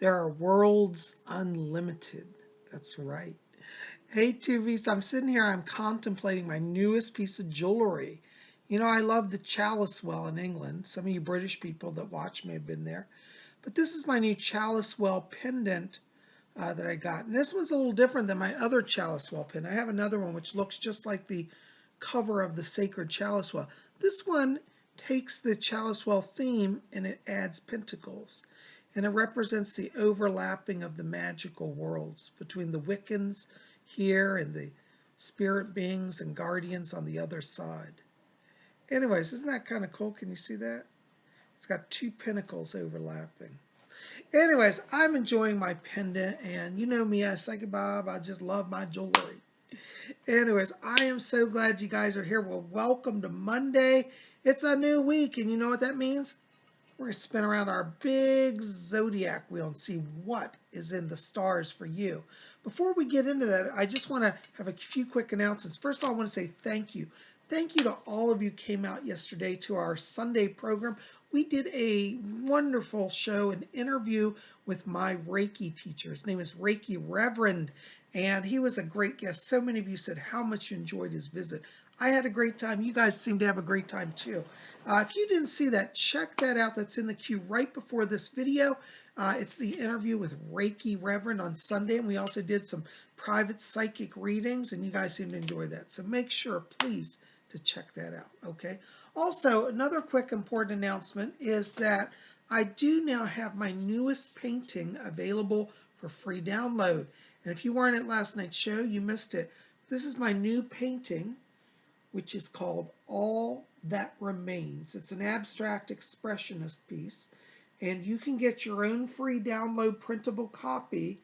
There are worlds unlimited. That's right. Hey, Tubies, I'm sitting here, I'm contemplating my newest piece of jewelry. You know, I love the Chalice Well in England. Some of you British people that watch may have been there. But this is my new Chalice Well pendant that I got. And this one's a little different than my other Chalice Well pendant. I have another one which looks just like the cover of the Sacred Chalice Well. This one takes the Chalice Well theme and it adds pentacles. And it represents the overlapping of the magical worlds between the Wiccans here and the spirit beings and guardians on the other side. Anyways, isn't that kind of cool? Can you see that? It's got two pinnacles overlapping. Anyways, I'm enjoying my pendant, and you know me as Psychic Bob, I just love my jewelry. Anyways, I am so glad you guys are here. Well, welcome to Monday. It's a new week, and you know what that means? We're going to spin around our big zodiac wheel and see what is in the stars for you. Before we get into that, I just want to have a few quick announcements. First of all, I want to say thank you. Thank you to all of you who came out yesterday to our Sunday program. We did a wonderful show, an interview with my Reiki teacher. His name is Reiki Reverend, and he was a great guest. So many of you said how much you enjoyed his visit. I had a great time. You guys seem to have a great time too. If you didn't see that, check that out. That's in the queue right before this video. It's the interview with Reiki Reverend on Sunday, and we also did some private psychic readings, and you guys seem to enjoy that. So make sure, please, to check that out, okay? Also, another quick important announcement is that I do now have my newest painting available for free download. And if you weren't at last night's show, you missed it. This is my new painting, which is called All That Remains. It's an abstract expressionist piece, and you can get your own free download printable copy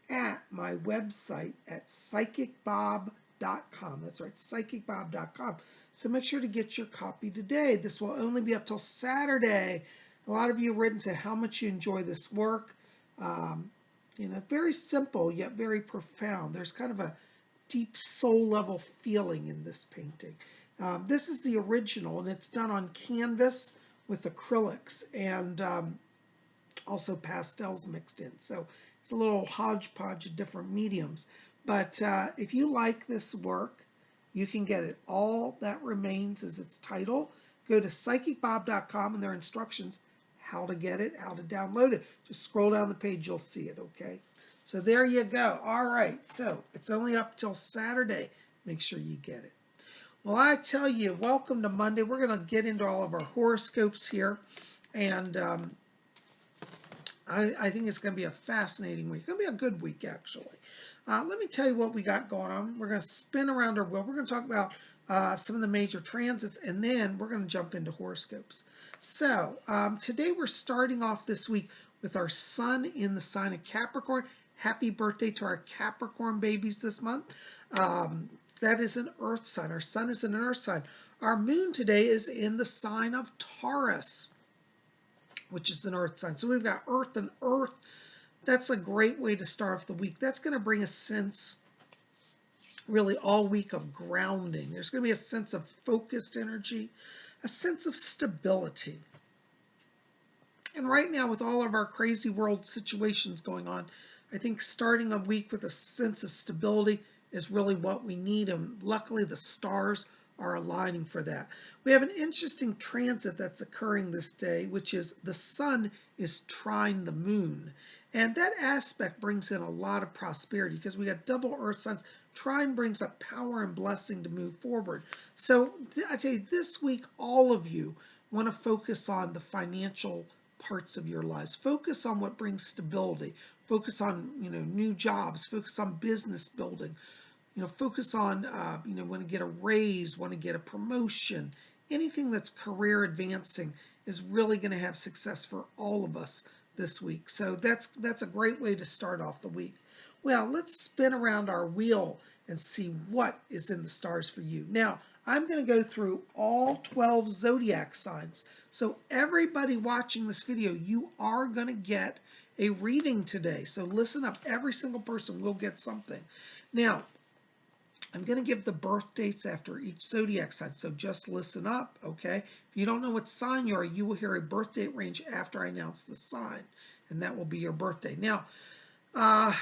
at my website at PsychicBob.com. That's right, PsychicBob.com. So make sure to get your copy today. This will only be up till Saturday. A lot of you have written and said how much you enjoy this work. You know, very simple yet very profound. There's kind of a deep soul level feeling in this painting. This is the original, and it's done on canvas with acrylics and also pastels mixed in. So it's a little hodgepodge of different mediums. But if you like this work, you can get it. All That Remains is its title. Go to PsychicBob.com and there are instructions how to get it, how to download it. Just scroll down the page, you'll see it, okay? So there you go. All right, so it's only up till Saturday. Make sure you get it. Well, I tell you, welcome to Monday. We're going to get into all of our horoscopes here, and I think it's going to be a fascinating week. It's going to be a good week, actually. Let me tell you what we got going on. We're going to spin around our wheel. We're going to talk about some of the major transits, and then we're going to jump into horoscopes. So today we're starting off this week with our sun in the sign of Capricorn. Happy birthday to our Capricorn babies this month. That is an earth sign. Our sun is an earth sign. Our moon today is in the sign of Taurus, which is an earth sign. So we've got earth and earth. That's a great way to start off the week. That's going to bring a sense, really all week, of grounding. There's going to be a sense of focused energy, a sense of stability. And right now, with all of our crazy world situations going on, I think starting a week with a sense of stability is really what we need, and luckily the stars are aligning for that. We have an interesting transit that's occurring this day, which is the sun is trine the moon. And that aspect brings in a lot of prosperity because we got double earth signs. Trine brings up power and blessing to move forward. So I tell you, this week, all of you want to focus on the financial parts of your lives. Focus on what brings stability. Focus on, new jobs. Focus on business building. Focus on, want to get a raise, want to get a promotion. Anything that's career advancing is really going to have success for all of us this week. So that's a great way to start off the week. Well, let's spin around our wheel and see what is in the stars for you. Now, I'm going to go through all 12 zodiac signs. So everybody watching this video, you are going to get a reading today. So listen up. Every single person will get something. Now, I'm going to give the birth dates after each zodiac sign, so just listen up, okay? If you don't know what sign you are, you will hear a birth date range after I announce the sign, and that will be your birthday. Now,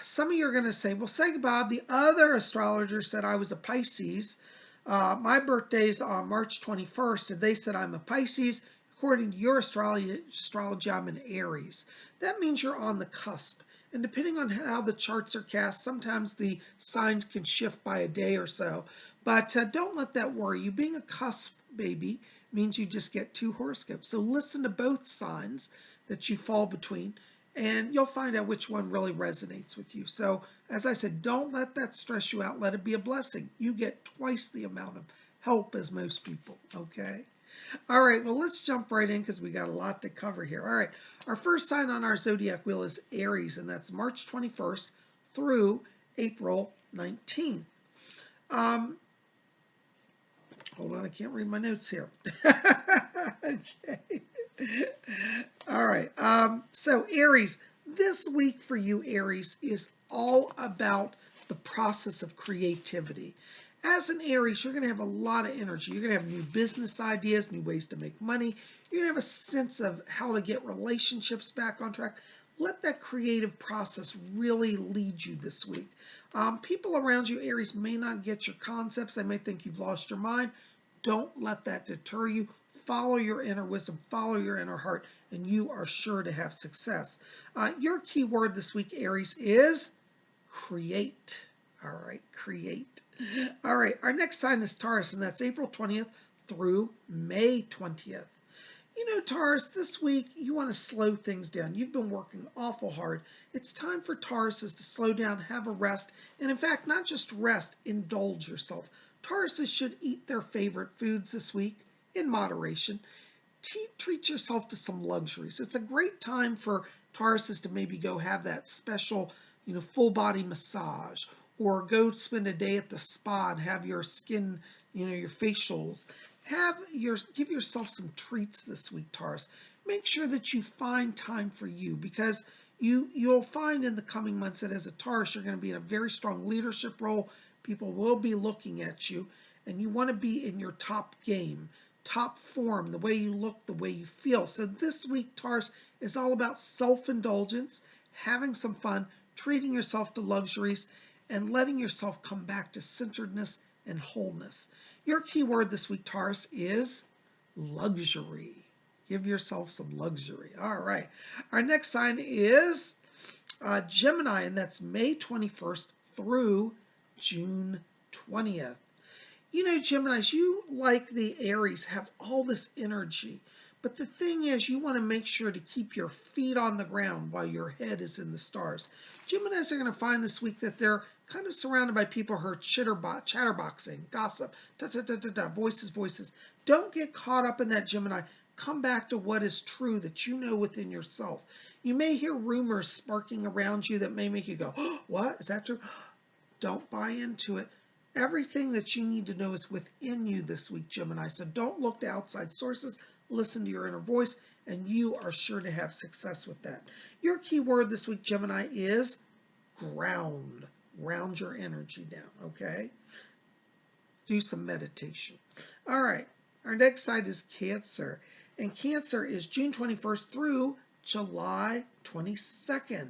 some of you are going to say, well, Bob, the other astrologer said I was a Pisces. My birthday's on March 21st, and they said I'm a Pisces. According to your astrology, I'm an Aries. That means you're on the cusp. And depending on how the charts are cast, sometimes the signs can shift by a day or so. But don't let that worry you. Being a cusp baby means you just get 2 horoscopes. So listen to both signs that you fall between, and you'll find out which one really resonates with you. So, as I said, don't let that stress you out. Let it be a blessing. You get twice the amount of help as most people, okay? All right, well, let's jump right in because we got a lot to cover here. All right, our first sign on our zodiac wheel is Aries, and that's March 21st through April 19th. Hold on, I can't read my notes here. Okay. All right, so Aries, this week for you, Aries, is all about the process of creativity. As an Aries, you're going to have a lot of energy. You're going to have new business ideas, new ways to make money. You're going to have a sense of how to get relationships back on track. Let that creative process really lead you this week. People around you, Aries, may not get your concepts. They may think you've lost your mind. Don't let that deter you. Follow your inner wisdom, follow your inner heart, and you are sure to have success. Your key word this week, Aries, is create. All right, create. All right, our next sign is Taurus, and that's April 20th through May 20th. You know, Taurus, this week you want to slow things down. You've been working awful hard. It's time for Tauruses to slow down, have a rest, and in fact, not just rest, indulge yourself. Tauruses should eat their favorite foods this week in moderation. Treat yourself to some luxuries. It's a great time for Tauruses to maybe go have that special, full body massage, or go spend a day at the spa and have your skin, your facials. Give yourself some treats this week, Taurus. Make sure that you find time for you, because you'll find in the coming months that as a Taurus, you're going to be in a very strong leadership role. People will be looking at you, and you want to be in your top game, top form, the way you look, the way you feel. So this week, Taurus, is all about self-indulgence, having some fun, treating yourself to luxuries, and letting yourself come back to centeredness and wholeness. Your key word this week, Taurus, is luxury. Give yourself some luxury. All right. Our next sign is Gemini, and that's May 21st through June 20th. You know, Geminis, you, like the Aries, have all this energy. But the thing is, you want to make sure to keep your feet on the ground while your head is in the stars. Geminis are going to find this week that they're kind of surrounded by people who are chatterboxing, gossip, voices. Don't get caught up in that, Gemini. Come back to what is true that you know within yourself. You may hear rumors sparking around you that may make you go, oh, what? Is that true? Don't buy into it. Everything that you need to know is within you this week, Gemini. So don't look to outside sources. Listen to your inner voice, and you are sure to have success with that. Your key word this week, Gemini, is ground. Ground your energy down, okay? Do some meditation. All right, our next sign is Cancer. And Cancer is June 21st through July 22nd.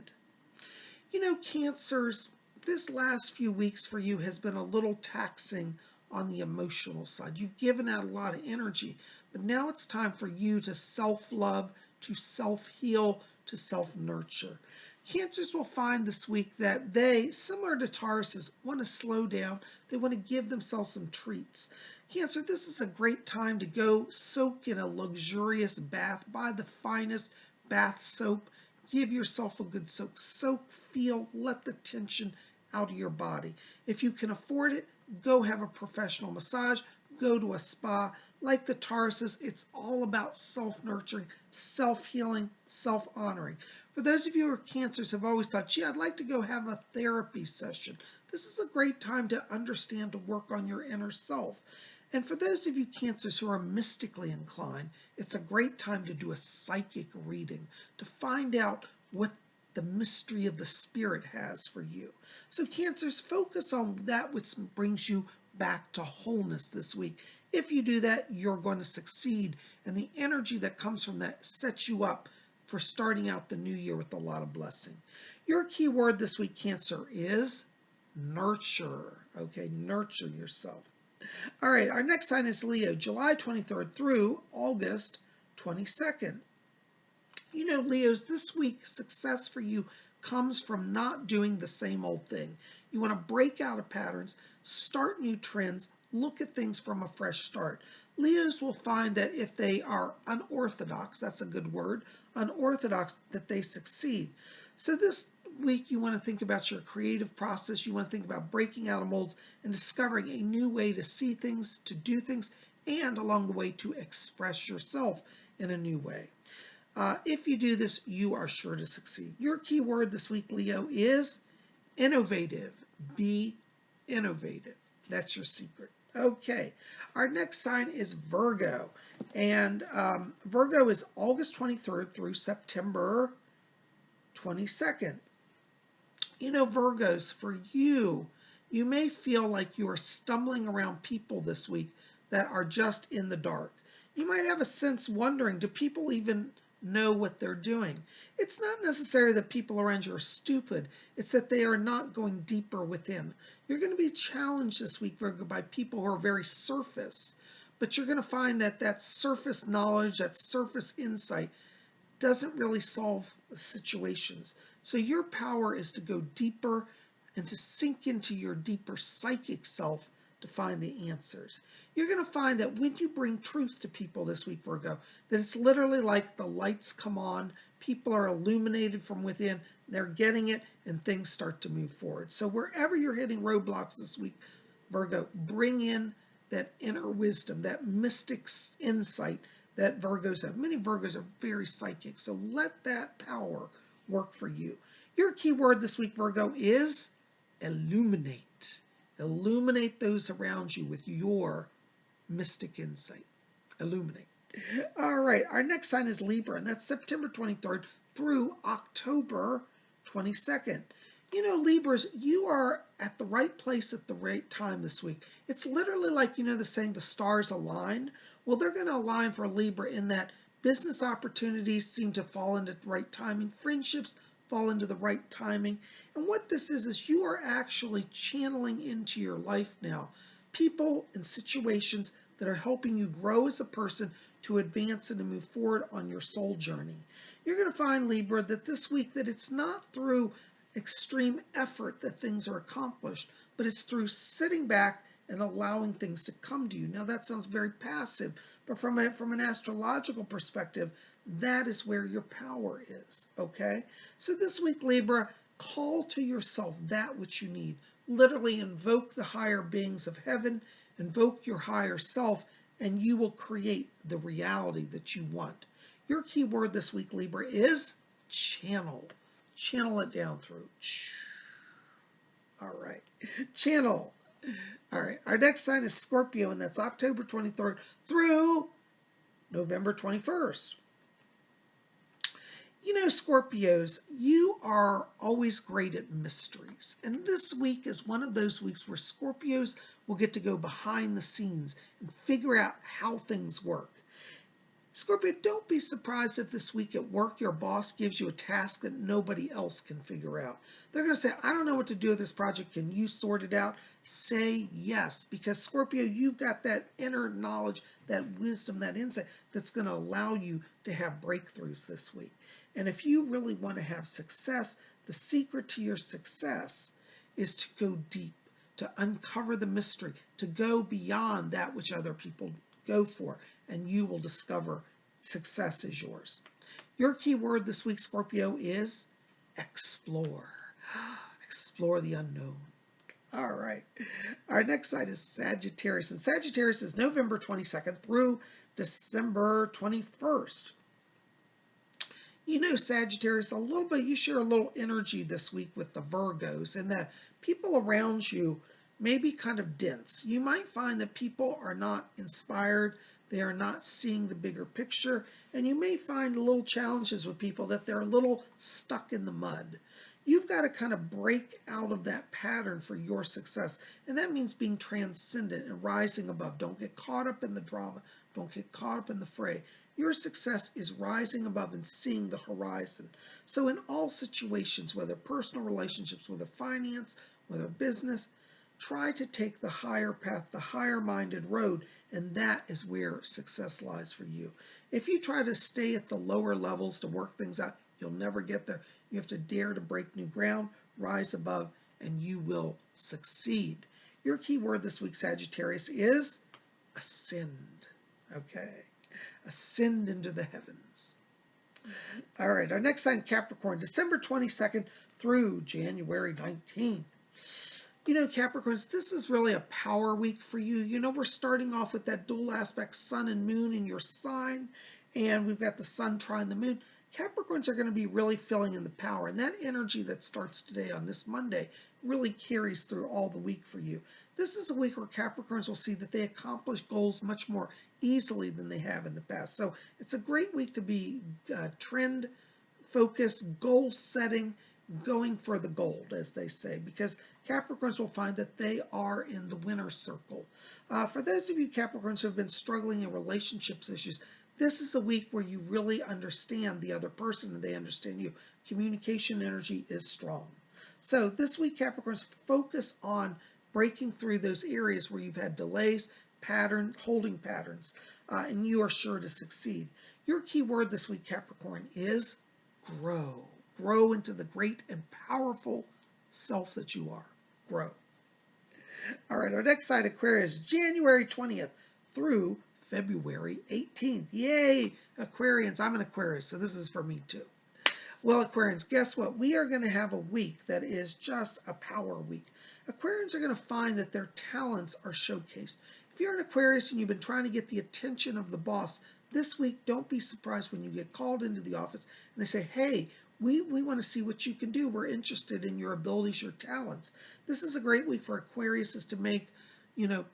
You know, Cancers, this last few weeks for you has been a little taxing on the emotional side. You've given out a lot of energy, but now it's time for you to self-love, to self-heal, to self-nurture. Cancers will find this week that they, similar to Tauruses, want to slow down. They want to give themselves some treats. Cancer, this is a great time to go soak in a luxurious bath. Buy the finest bath soap. Give yourself a good soak. Soak, feel, let the tension out of your body. If you can afford it, go have a professional massage. Go to a spa. Like the Tauruses, it's all about self-nurturing, self-healing, self-honoring. For those of you who are Cancers have always thought, gee, I'd like to go have a therapy session. This is a great time to understand, to work on your inner self. And for those of you Cancers who are mystically inclined, it's a great time to do a psychic reading, to find out what the mystery of the spirit has for you. So Cancers, focus on that which brings you back to wholeness this week. If you do that, you're going to succeed, and the energy that comes from that sets you up for starting out the new year with a lot of blessing. Your key word this week, Cancer, is nurture. Okay, nurture yourself. All right, our next sign is Leo, July 23rd through August 22nd. You know, Leos, this week success for you comes from not doing the same old thing. You want to break out of patterns, start new trends, look at things from a fresh start. Leos will find that if they are unorthodox, that's a good word, unorthodox, that they succeed. So this week you want to think about your creative process. You want to think about breaking out of molds and discovering a new way to see things, to do things, and along the way to express yourself in a new way. If you do this, you are sure to succeed. Your key word this week, Leo, is innovative. Be innovative. That's your secret. Okay, our next sign is Virgo. And Virgo is August 23rd through September 22nd. You know, Virgos, for you, you may feel like you are stumbling around people this week that are just in the dark. You might have a sense wondering, do people even know what they're doing? It's not necessarily that people around you are stupid. It's that they are not going deeper within. You're going to be challenged this week, Virgo, by people who are very surface. But you're going to find that that surface knowledge, that surface insight, doesn't really solve situations. So your power is to go deeper and to sink into your deeper psychic self to find the answers. You're going to find that when you bring truth to people this week, Virgo, that it's literally like the lights come on, people are illuminated from within, they're getting it, and things start to move forward. So wherever you're hitting roadblocks this week, Virgo, bring in that inner wisdom, that mystic insight that Virgos have. Many Virgos are very psychic, so let that power work for you. Your key word this week, Virgo, is illuminate. Illuminate those around you with your mystic insight. Illuminate. All right, our next sign is Libra, and that's September 23rd through October 22nd. You know, Libras, you are at the right place at the right time this week. It's literally like, you know, the saying, the stars align. Well, they're going to align for Libra in that business opportunities seem to fall into the right timing. Friendships fall into the right timing. And what this is you are actually channeling into your life now people and situations that are helping you grow as a person to advance and to move forward on your soul journey. You're going to find, Libra, that this week that it's not through extreme effort that things are accomplished, but it's through sitting back and allowing things to come to you. Now that sounds very passive, but from an astrological perspective, that is where your power is, okay? So this week, Libra, call to yourself that which you need. Literally invoke the higher beings of heaven, invoke your higher self, and you will create the reality that you want. Your key word this week, Libra, is channel. Channel it down through. All right. Channel. All right. Our next sign is Scorpio, and that's October 23rd through November 21st. You know, Scorpios, you are always great at mysteries. And this week is one of those weeks where Scorpios will get to go behind the scenes and figure out how things work. Scorpio, don't be surprised if this week at work your boss gives you a task that nobody else can figure out. They're going to say, I don't know what to do with this project. Can you sort it out? Say yes, because Scorpio, you've got that inner knowledge, that wisdom, that insight that's going to allow you to have breakthroughs this week. And if you really want to have success, the secret to your success is to go deep, to uncover the mystery, to go beyond that which other people go for, and you will discover success is yours. Your key word this week, Scorpio, is explore. Explore the unknown. All right. Our next sign is Sagittarius, and Sagittarius is November 22nd through December 21st. You know, Sagittarius, a little bit, you share a little energy this week with the Virgos, and that people around you may be kind of dense. You might find that people are not inspired, They are not seeing the bigger picture, and you may find little challenges with people that they're a little stuck in the mud. You've got to kind of break out of that pattern for your success, and that means being transcendent and rising above. Don't get caught up in the drama. Don't get caught up in the fray. Your success is rising above and seeing the horizon. So in all situations, whether personal relationships, whether finance, whether business, try to take the higher path, the higher minded road, and that is where success lies for you. If you try to stay at the lower levels to work things out, you'll never get there. You have to dare to break new ground, rise above, and you will succeed. Your key word this week, Sagittarius, is ascend. Okay, ascend into the heavens. All right, our next sign, Capricorn, December 22nd through January 19th. You know, Capricorns, this is really a power week for you. You know, we're starting off with that dual aspect, sun and moon in your sign, and we've got the sun trine the moon. Capricorns are going to be really filling in the power, and that energy that starts today on this Monday really carries through all the week for you. This is a week where Capricorns will see that they accomplish goals much more easily than they have in the past. So it's a great week to be trend focused, goal setting, going for the gold, as they say, because Capricorns will find that they are in the winner's circle. For those of you Capricorns who have been struggling in relationships issues, this is a week where you really understand the other person and they understand you. Communication energy is strong. So this week, Capricorns, focus on breaking through those areas where you've had delays, holding patterns, and you are sure to succeed. Your key word this week, Capricorn, is grow. Grow into the great and powerful self that you are. Grow. All right, our next sign, Aquarius, January 20th through February 18th. Yay, Aquarians. I'm an Aquarius, so this is for me too. Well, Aquarians, guess what? We are going to have a week that is just a power week. Aquarians are going to find that their talents are showcased. If you're an Aquarius and you've been trying to get the attention of the boss, this week, don't be surprised when you get called into the office and they say, hey, we want to see what you can do. We're interested in your abilities, your talents. This is a great week for Aquarius to make,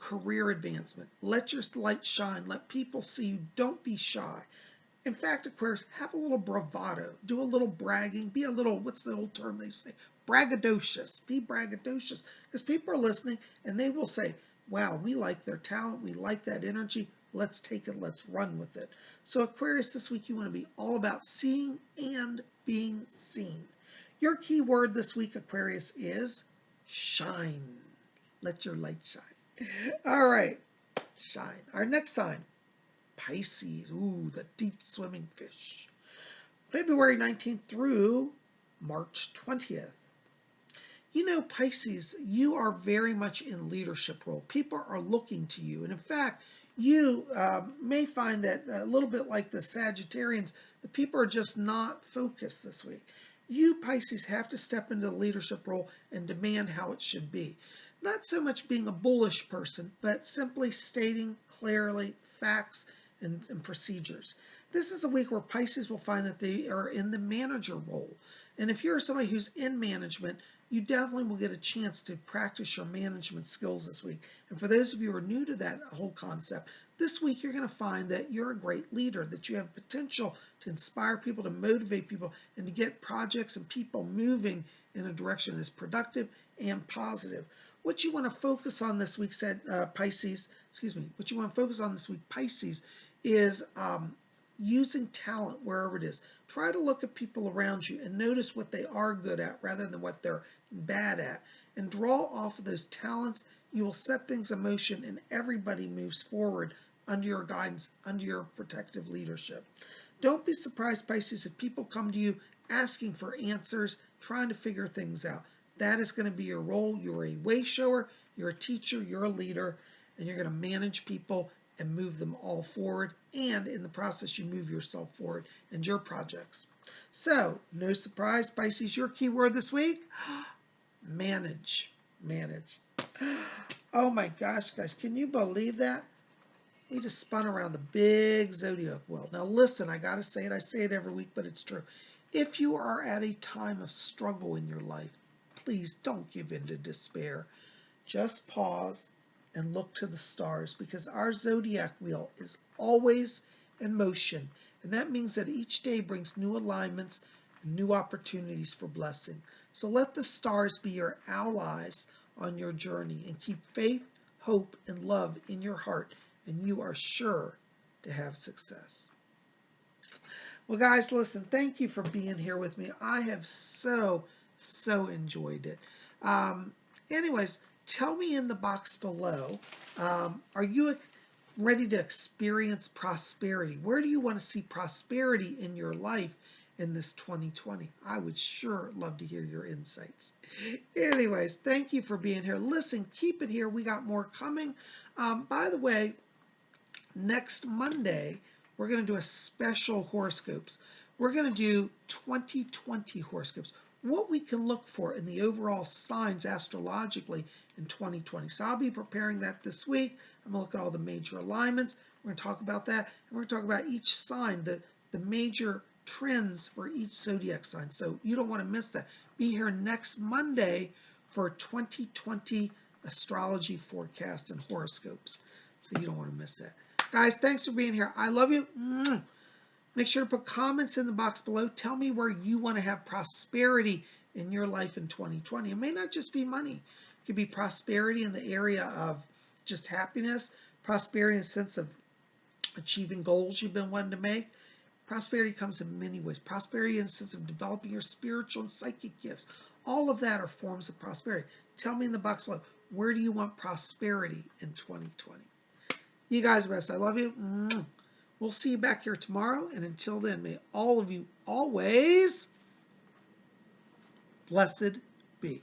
career advancement. Let your light shine. Let people see you. Don't be shy. In fact, Aquarius, have a little bravado. Do a little bragging. Be a little, what's the old term they say? Braggadocious. Be braggadocious. Because people are listening and they will say, wow, we like their talent. We like that energy. Let's take it. Let's run with it. So Aquarius, this week, you want to be all about seeing and being seen. Your key word this week, Aquarius, is shine. Let your light shine. All right, shine. Our next sign, Pisces. Ooh, the deep swimming fish. February 19th through March 20th. You know, Pisces, you are very much in leadership role. People are looking to you. And in fact, you may find that a little bit like the Sagittarians, the people are just not focused this week. You, Pisces, have to step into the leadership role and demand how it should be. Not so much being a bullish person, but simply stating clearly facts and procedures. This is a week where Pisces will find that they are in the manager role. And if you're somebody who's in management, you definitely will get a chance to practice your management skills this week. And for those of you who are new to that whole concept, this week you're going to find that you're a great leader, that you have potential to inspire people, to motivate people, and to get projects and people moving in a direction that's productive and positive. What you want to focus on this week, Pisces, what you want to focus on this week, Pisces, is using talent wherever it is. Try to look at people around you and notice what they are good at rather than what they're bad at. And draw off of those talents. You will set things in motion and everybody moves forward under your guidance, under your protective leadership. Don't be surprised, Pisces, if people come to you asking for answers, trying to figure things out. That is going to be your role. You're a way shower, you're a teacher, you're a leader, and you're going to manage people and move them all forward. And in the process, you move yourself forward and your projects. So, no surprise, Pisces, your key word this week, manage. Manage. Oh my gosh, guys, can you believe that? We just spun around the big zodiac wheel. Now listen, I got to say it. I say it every week, but it's true. If you are at a time of struggle in your life, please don't give in to despair. Just pause and look to the stars, because our zodiac wheel is always in motion. And that means that each day brings new alignments and new opportunities for blessing. So let the stars be your allies on your journey, and keep faith, hope, and love in your heart, and you are sure to have success. Well, guys, listen, thank you for being here with me. I have so enjoyed it. Anyways, tell me in the box below, are you ready to experience prosperity? Where do you want to see prosperity in your life in this 2020? I would sure love to hear your insights. Anyways, thank you for being here. Listen, keep it here. We got more coming. By the way, next Monday, we're going to do a special horoscopes. We're going to do 2020 horoscopes, what we can look for in the overall signs astrologically in 2020. So I'll be preparing that this week. I'm going to look at all the major alignments. We're going to talk about that. And we're going to talk about each sign, the major trends for each zodiac sign. So you don't want to miss that. Be here next Monday for 2020 astrology forecast and horoscopes. So you don't want to miss that. Guys, thanks for being here. I love you. Make sure to put comments in the box below. Tell me where you want to have prosperity in your life in 2020. It may not just be money. It could be prosperity in the area of just happiness, prosperity in the sense of achieving goals you've been wanting to make. Prosperity comes in many ways. Prosperity in the sense of developing your spiritual and psychic gifts. All of that are forms of prosperity. Tell me in the box below, where do you want prosperity in 2020? You guys are best. I love you. We'll see you back here tomorrow. And until then, may all of you always blessed be.